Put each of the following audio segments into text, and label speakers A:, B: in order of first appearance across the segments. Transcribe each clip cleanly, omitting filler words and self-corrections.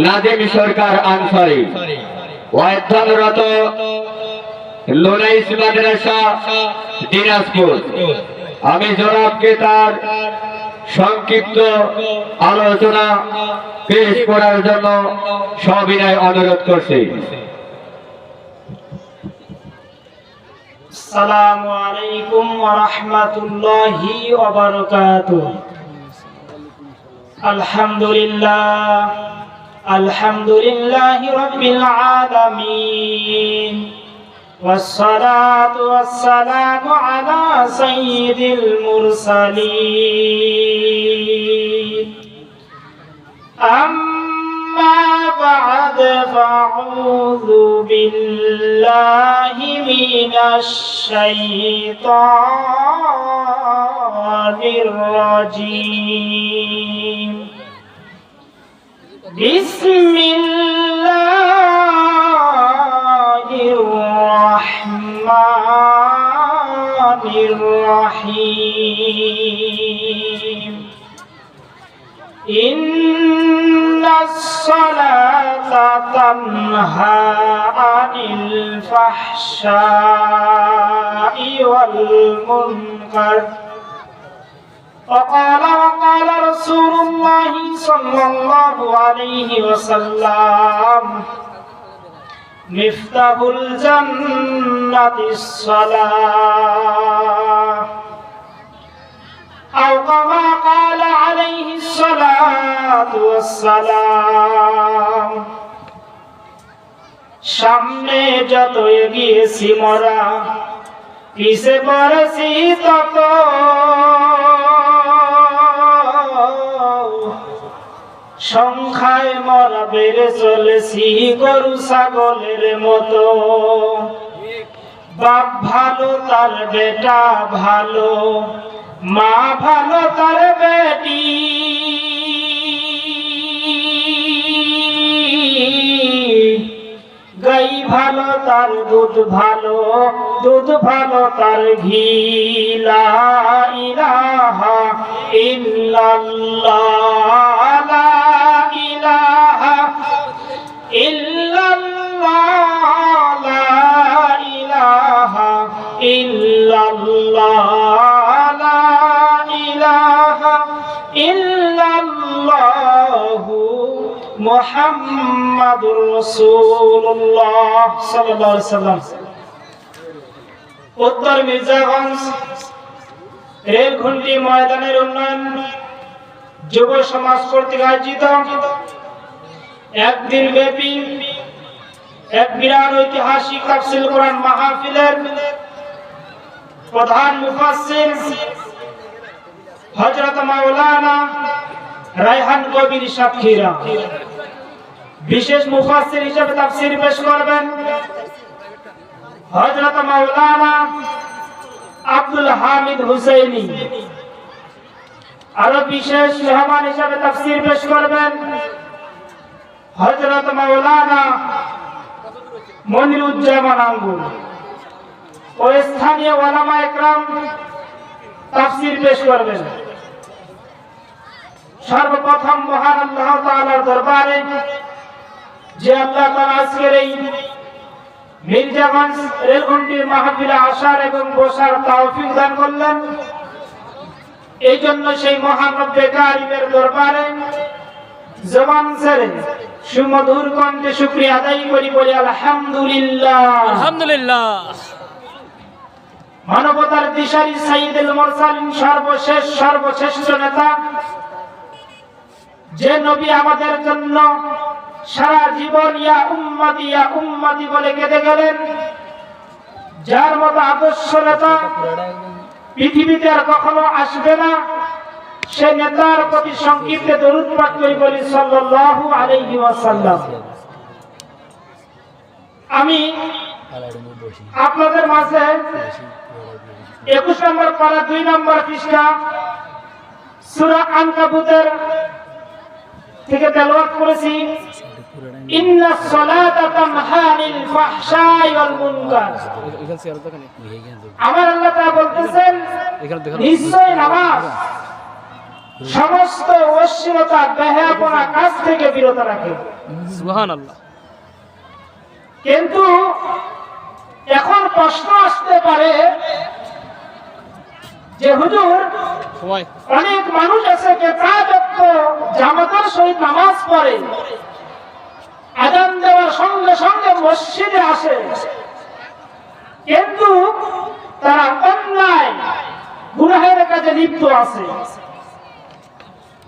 A: নাদিম সরকার আনসারী অধ্যয়নরত লোনাইস মাদ্রাসা দিনাজপুর। আমি জনাবকে তার সংক্ষিপ্ত আলোচনা পেশ করার জন্য সবিনয় অনুরোধ করছি।
B: আসসালামু আলাইকুম ওয়া রাহমাতুল্লাহি ওয়া বারাকাতুহু। আলহামদুলিল্লাহি রাব্বিল আলামিন والصلاة والسلام على سيد المرسلين أما بعد فأعوذ بالله من الشيطان الرجيم بسم الله الرحمن الرحيم إن الصلاة تنهى عن الفحشاء والمنكر وقال رسول الله صلى الله عليه وسلم مفتاح الجنة الصلاة أو كما قال عليه الصلاة والسلام সামনে যত এগিয়েছি মোরা পিছে পড়েছি তত সংখ্যায় মোরা বেড়ে চলেছি গরু ছাগলের মতো। বাপ ভালো তার বেটা ভালো, মা ভালো তার বেটি, গাই ভালো তার দুধ ভালো, দুধ ভালো তার ঘি। লা ইলাহা ইল্লাল্লাহ, লা ইলাহা ইল্লাল্লাহ, লা ইলাহা ইল্লাল্লাহ, লা ইলাহা ইল্লাল্লাহু মুহাম্মাদুর রাসূলুল্লাহ সাল্লাল্লাহু আলাইহি ওয়াসাল্লাম। উত্তর মির্জাগঞ্জ রেলখুন্টি ময়দানের উন্নয়ন যুব সমাজ কর্তৃক আয়োজিত একদিন ব্যাপী এক বিরাট ঐতিহাসিক তাফসীর কোরআন মাহফিলের প্রধান মুফাসসির হযরত মাওলানা রায়হান কবির সাক্ষীরা বিশেষ মুফাসসির হিসেবে তাফসীর পেশ করবেন হযরত মাওলানা আব্দুল হামিদ হুসাইনি। আরো বিশেষ মেহমান হিসেবে তাফসীর পেশ করবেন হযরত মাওলানা মনিরুজ্জামান আঙ্গুর ও স্থানীয় ওলামা একরাম তাফসীর পেশ করবেন। সর্বপ্রথম মহান আল্লাহ তাআলার দরবারে যে আল্লাহ তাআলা আজকের এই মির্জাগঞ্জ রেলখুন্টির মাহফিলে আসার এবং বসার তৌফিক দান করলেন, এই জন্য সেই মহান রব্বে কারিমের দরবারে জবান ছেড়ে সুমধুর কণ্ঠে শুকরিয়া আদায় করি, বলি আলহামদুলিল্লাহ।
C: আলহামদুলিল্লাহ।
B: মানবতার দিশারি সাইয়্যিদুল মুরসালিন সর্বশ্রেষ্ঠ নেতা, যে নবী আমাদের জন্য সারা জীবন ইয়া উম্মতি বলে কেঁদে গেলেন, যার মতো আদর্শ নেতা পৃথিবীতে আর কখনো আসবে না, সে নেতার প্রতি সংক্ষিপ্ত দরুদ পাঠ করি, বলি সাল্লাল্লাহু আলাইহি ওয়াসাল্লাম। আমি আপনাদের মাঝে 21 নম্বর পারা 2 নম্বর পৃষ্ঠা সূরা আনকাবুতের থেকে তেলাওয়াত করেছি, ইন্নাস সালাতা তানহা আনিল ফাহশাই ওয়াল মুনকার। আমার আল্লাহ তাআলা বলতেছেন নিশ্চয় নামাজ সমস্ত অশ্লীলতা বেহায়াপনা কাজ থেকে বিরত রাখে।
C: সুবহানাল্লাহ।
B: কিন্তু এখন প্রশ্ন আসতে পারে যে হুজুর,
C: সময়
B: অনেক মানুষ আছে যে প্রায়ত জামাতের সহিত নামাজ পড়ে, আযান দেওয়ার সঙ্গে সঙ্গে মসজিদে আসে, কিন্তু তারা অন্যায় গুনাহের কাজে লিপ্ত আছে।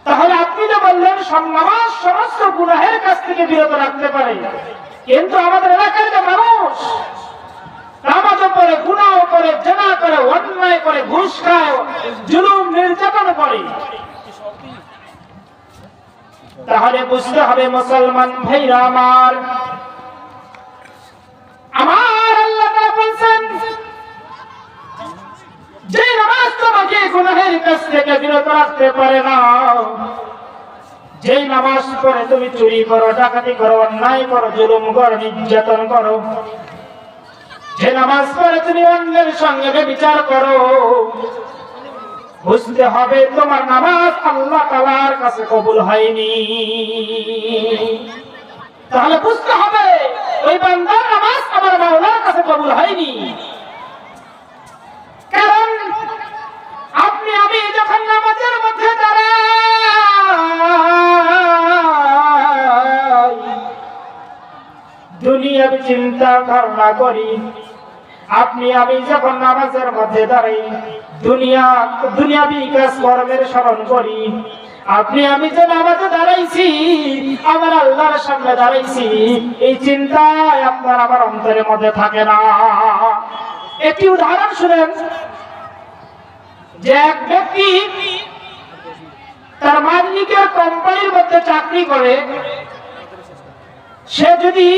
B: তাহলে আপনি তো বললেন নামাজ সমস্ত গুনাহের কাছ থেকে বিরত রাখতে পারে, কিন্তু আমাদের এলাকার যে মানুষ নামাজও পড়ে, গুনাহও করে, জেনা করে, অন্যায় করে, ঘুষ খায়, জুলুম নির্যাতন করে, তাহলে বুঝতে হবে মুসলমান ভাইরা আমার, আল্লাহ তাআলা বলেন যে নামাজ তোমাকে গুনাহের কাছ থেকে বিরত রাখতে পারে না, যে নামাজ পড়ে তুমি চুরি করো, ডাকাতি করো, অন্যায় করো, জুলুম করো, নির্যাতন করো, যে নামাজ পড়ে তুমি অন্যের সঙ্গে ব্যভিচার করো, বুঝতে হবে তোমার নামাজ আল্লাহ তাআলার কাছে কবুল হয়নি। তাহলে বুঝতে হবে ওই বান্দার নামাজ আমার মাওলার কাছে কবুল হয়নি। কারণ আপনি আমি যখন নামাজের মধ্যে দাঁড়াই, দুনিয়াবি চিন্তা ধারণা করি, আপনি আমি যখন নামাজের মধ্যে দাঁড়াই দুনিয়াবি কাজ কর্মের স্মরণ করি, আপনি আমি যে নামাজে দাঁড়াইছি, আমার আল্লাহর সামনে দাঁড়াইছি, এই চিন্তায় আপনার আমার অন্তরের মধ্যে থাকে না। একটি উদাহরণ শুনেন, যে এক ব্যক্তি তার মালিকের কোম্পানির মধ্যে চাকরি করে, সে যদি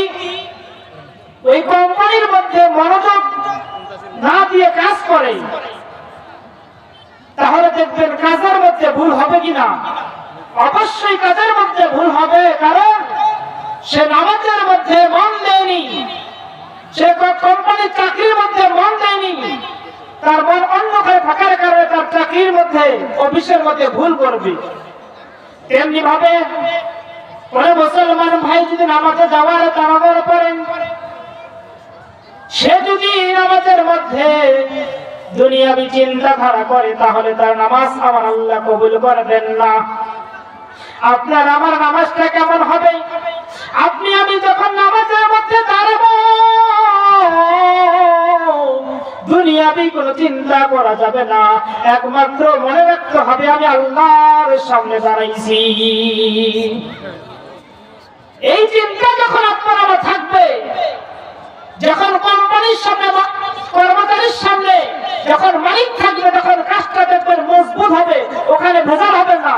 B: ওই কোম্পানির মধ্যে মনোযোগ না দিয়ে কাজ করে, তাহলে দেখবেন কাজের মধ্যে ভুল হবে কিনা? অবশ্যই কাজের মধ্যে ভুল হবে, কারণ সে নামাজের মধ্যে মন দেয়নি, সে কোম্পানির চাকরির মধ্যে মন দেয়নি, তার মন অন্যখানে থাকার কারণে তার চাকরির মধ্যে, অফিসের মধ্যে ভুল করবে। তেমনি ভাবে পরে মুসলমান ভাই যদি নামাজে যাওয়ার তাড়াহুড়ো করেন, সে যদি নামাজের মধ্যে দুনিয়াবি চিন্তাধারা করে, তাহলে তার নামাজ আমার আল্লাহ কবুল করবেন না। আপনার আমার নামাজটা কেমন হবে? আপনি আমি যখন নামাজের মধ্যে দাঁড়াবো, দুনিয়াবি কোনো চিন্তা করা যাবে না, একমাত্র মনে রাখতে হবে আমি আল্লাহর সামনে দাঁড়াইছি। এই চিন্তা যখন আপনার আমার থাকবে, যখন কোম্পানির সামনে, কর্মচারীর সামনে যখন মালিক থাকবে, তখন কাজটা দেখবেন মজবুত হবে, ওখানে ভেজাল হবে না।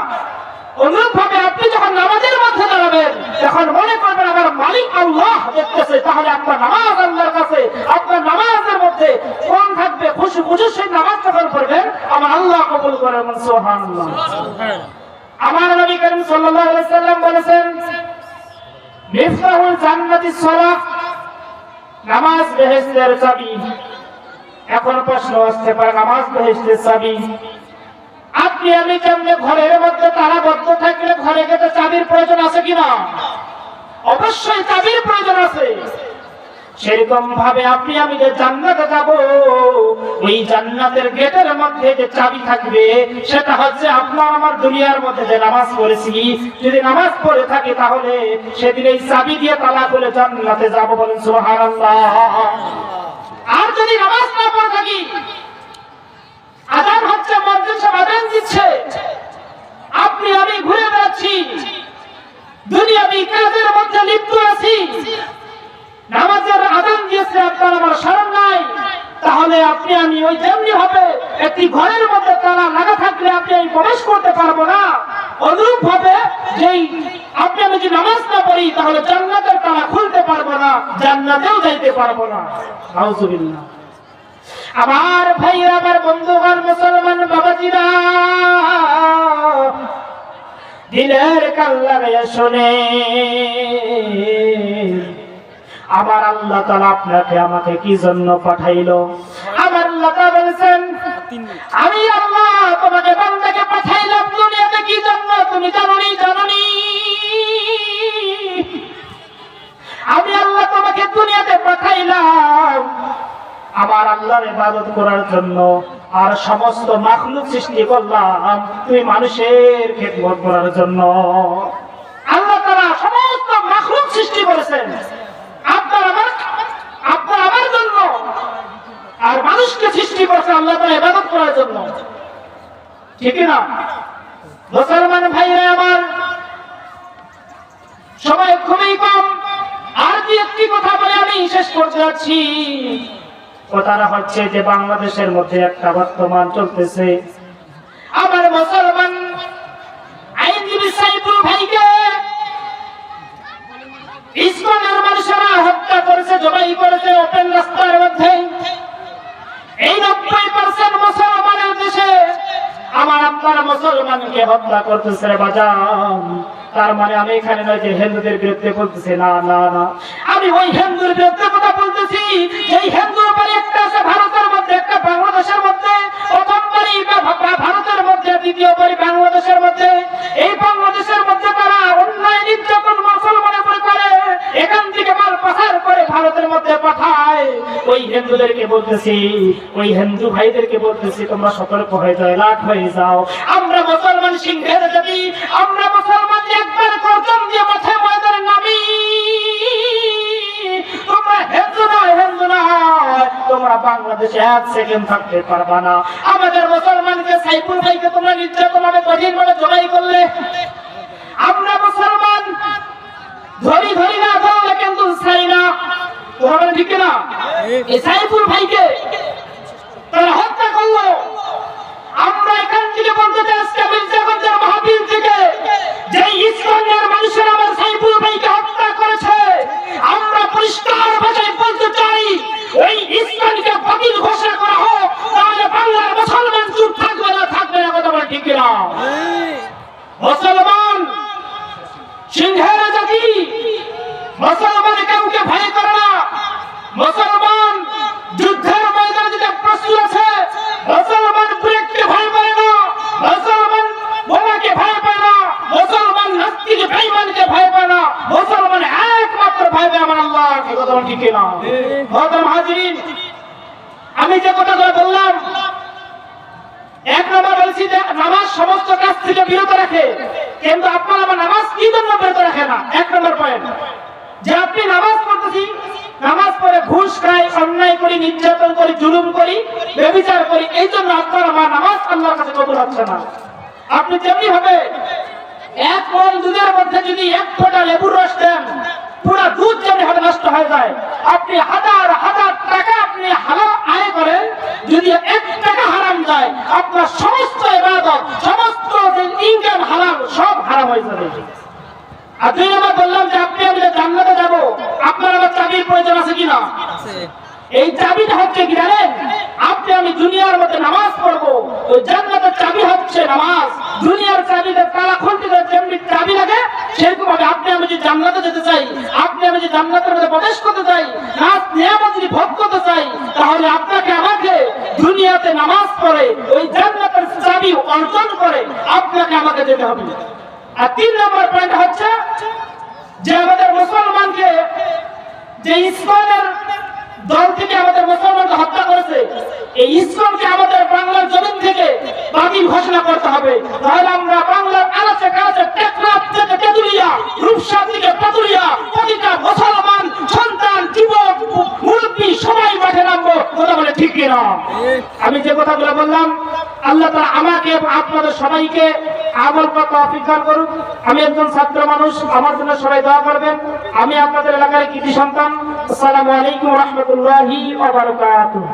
B: অনুরূপ ভাবে আপনি যখন নামাজের মধ্যে দাঁড়াবেন, তখন মনে করবেন আমার মালিক আল্লাহ দেখতেছে, তাহলে আপনার নামাজ আল্লাহর কাছে, আপনার নামাজের মধ্যে কোন থাকবে, খুশি খুশি সেই নামাজ যখন পড়বেন, আমার আল্লাহ কবুল করেন। সুবহানাল্লাহ। আমার নবী করিম সাল্লাল্লাহু আলাইহি সাল্লাম বলেছেন, মিফতাহুল জান্নাতিস সালাহ, নামাজ বেহেশতের চাবি। এখন প্রশ্ন আসতে পারে, নামাজ বেহেশতের চাবি, আপনি আমি কেমনে ঘরের মধ্যে তালাবদ্ধ থাকলে ঘরে গেতে চাবির প্রয়োজন আছে কিনা? অবশ্যই চাবির প্রয়োজন আছে। সেরকম ভাবে আপনি আমি যে জান্নাতে যাব, ওই জান্নাতের গেটের মধ্যে যে চাবি থাকবে, সেটা হচ্ছে আপনার আমার দুনিয়ার মধ্যে যে নামাজ পড়েছি, যদি নামাজ পড়ে থাকি, তাহলে সেদিন এই চাবি দিয়ে তালা খুলে জান্নাতে যাব। বলেন সুবহানাল্লাহ। আর যদি নামাজ না পড়ে থাকি, আযান হচ্ছে, মসজিদ সব আযান দিচ্ছে, আপনি আমি ঘুরে বেড়াচ্ছি, দুনিয়াবি কাজের মধ্যে লিপ্ত আছি, নামাজের আযান দিয়েছে, আপনার আমার স্মরণ নাই, তাহলে আপনি আমি ওই যেমনি হবে, একটি ঘরের মধ্যে তালা লাগা থাকলে আপনি আমি প্রবেশ করতে পারবো না। অনুরূপ ভাবে যেই আপনি আমি যদি নামাজ না পড়ি, তাহলে জান্নাতের তালা খুলতে পারবো না, জান্নাতেও যাইতে পারবো না। নাউজুবিল্লাহ। আমার ভাইরা, আমার বন্ধুগণ, মুসলমান বাবাজিরা, দিলের কান লাগাইয়া শুনে, আমার আল্লাহ তাআলা আপনাকে আমাকে কি জন্য পাঠাইলো? আমার আল্লাহ তাআলা বলেছেন, আমি আল্লাহ তোমাকে বান্দাকে পাঠাইলাম দুনিয়াতে তুমি জাননি আমি আল্লাহ তোমাকে দুনিয়াতে পাঠাইলাম আমার আল্লাহর ইবাদত করার জন্য, আর সমস্ত মাখলুক সৃষ্টি করলাম তুমি মানুষের খেদমত করার জন্য। আল্লাহ তাআলা সমস্ত মাখলুক সৃষ্টি করেছেন আপনার আমার জন্য, আর মানুষকে সৃষ্টি করেছেন আল্লাহ তাআলা ইবাদত করার জন্য, ঠিক না? মুসলমান ভাইরা আমার, সময় খুবই কম, আর কি একটি কথা বলে আমি শেষ করতে যাচ্ছি। কথাটা হচ্ছে যে বাংলাদেশের মধ্যে একটা বর্তমান চলতেছে, আমার মুসলমান আইনজীবী সাইফুল ভাইকে ইসলামের মানুষেরা হত্যা করেছে, জবাই করেছে ওপেন রাস্তার মধ্যে। এই 90% মুসলমানের দেশে আমার আপনার মুসলমানকে হত্যা করতেছে বাজান। তার মানে আমি এখানে নয় যে হিন্দুদের বিরুদ্ধে বলতেছি, না না না, আমি ওই হিন্দুর বিরুদ্ধে কথা বলতেছি এই হিন্দুর পরে একটা আছে ভারতের মধ্যে, একটা বাংলাদেশের মধ্যে, প্রথমবারই ভারতের মধ্যে, দ্বিতীয়বারই বাংলাদেশের মধ্যে। এই বাংলাদেশের মধ্যে তারা অন্যায় নির্যাতন মুসলমানের উপর করে, এখান থেকে মাল পাচার করে ভারতের মধ্যে পাঠায়। ওই হিন্দুদেরকে বলতেছি, ওই হিন্দু ভাইদেরকে বলতেছি, তোমরা সতর্ক হয়ে যাও, লাট হয়ে যাও। আমরা মুসলমান সিংহের জাতি, আমরা মুসলমান একবার গর্জন দিয়ে মাথায় ময়দানে নামি। তোমরা হিন্দু নয়, তোমরা বাংলাদেশে 1 সেকেন্ড থাকতে পারবা না। আমাদের মুসলমানকে সাইফুল ভাইকে তোমরা নির্যাতন ভাবে কঠিন ভাবে জবাই করলে, আমরা মুসলমান ধরি না ধরলে কিন্তু ছাড়ি না, তোমরা ঠিক না? এই সাইফুল ভাইকে তারা হত্যা করলো। আমরা এখান থেকে বলতে চাই আজকে মির্জাগঞ্জের মাহফিল থেকে, যে ইসলামের মানুষেরা আমার সাইফুল ভাইকে হত্যা করেছে, আমরা পরিষ্কার ভাষায় বলতে চাই ওই ইসলামকে বাতিল ঘোষণা করা হোক, তাহলে বাংলার মুসলমান চুপ থাকবে না, কথা বলে ঠিক না? মুসলমান সিংহের জাতি, মুসলমান কাউকে ভয় করে না, মুসলমান যুদ্ধের ময়দানে যেতে প্রস্তুত আছে, মুসলমান বুলেটকে ভয় পায় না, মুসলমান বোমাকে ভয় পায় না, মুসলমান নাস্তিক বেঈমানকে ভয় পায় না, মুসলমান একমাত্র ভয় পায় আমার আল্লাহকে। কথা ঠিক না? মহতরম হাজিরিন, আমি যে কথাগুলো বললাম, 1 নম্বর বলছি যে নামাজ সমস্ত কাজ থেকে বিরত রাখে, কিন্তু আপনার আমার নামাজ কি জন্য বিরত রাখে না? 1 নম্বর পয়েন্ট, যে আপনি নামাজ পড়তেছি, নামাজ পড়ে ঘুষ খাই, অন্যায় করি, নির্যাতন করি, জুলুম করি, ব্যভিচার করি, এই জন্য আপনার আমার নামাজ আল্লাহর কাছে কবুল হচ্ছে না। আপনি তেমনি ভাবে 1 মণ দুধের মধ্যে যদি 1 ফোঁটা লেবুর রস দেন, পুরো দুধ যেমনি ভাবে নষ্ট হয়ে যায়। আপনি হাজার টাকা আপনি হালাল আয় করেন, যদি 1 টাকা হারাম যায়, আপনার সমস্ত ইবাদত, সমস্ত ইনকাম হালাল সব হারাম হয়ে যাবে। আর 2 নম্বর বললাম যে আপনি আমি জান্নাতে যাব, আপনার আমার চাবির প্রয়োজন আছে কিনা? এই চাবিটা হচ্ছে কি জানেন? আপনি আমি দুনিয়ার মধ্যে নামাজ পড়বো, ওই জান্নাতের চাবি হচ্ছে নামাজ। দুনিয়ার চাবিতে তালা খুলতে যেমনি চাবি লাগে, সেরকম ভাবে আপনি আমি যদি জান্নাতে যেতে চাই, আপনি আমি যদি জান্নাতের মধ্যে প্রবেশ করতে চাই, নামাজ নিয়ামত যদি ভোগ করতে চাই, তাহলে আপনাকে আমাকে দুনিয়াতে নামাজ পড়ে ওই জান্নাতের চাবি অর্জন করে আপনাকে আমাকে যেতে হবে। আর 3 নম্বর পয়েন্ট হচ্ছে যে আমাদের মুসলমানকে, যে ইসলামের দল থেকে আমাদের মুসলমানকে হত্যা করেছে, এই ইসলামকে আমাদের বাংলার জমিন থেকে বাতিল ঘোষণা করতে হবে। তাহলে আমরা বাংলার আনাচে কানাচে, টেকনাফ থেকে তেতুলিয়া, রূপসা থেকে পাতুলিয়া, প্রতিটা মুসলমান সন্তান, যুবক, মুরব্বী সবাই মাঠে নামবো। কথা বলে ঠিক কিনা? আমি যে কথাগুলো বললাম, আল্লাহ তাআলা আমাকে আপনাদের সবাইকে আমল করার তৌফিক দান করুন। আমি একজন ছাত্র মানুষ, আমার জন্য সবাই দোয়া করবেন। আমি আপনাদের এলাকার কৃতি সন্তান। আসসালামু আলাইকুম ওয়া রাহমাতুল্লাহি ওয়া বারাকাতুহু।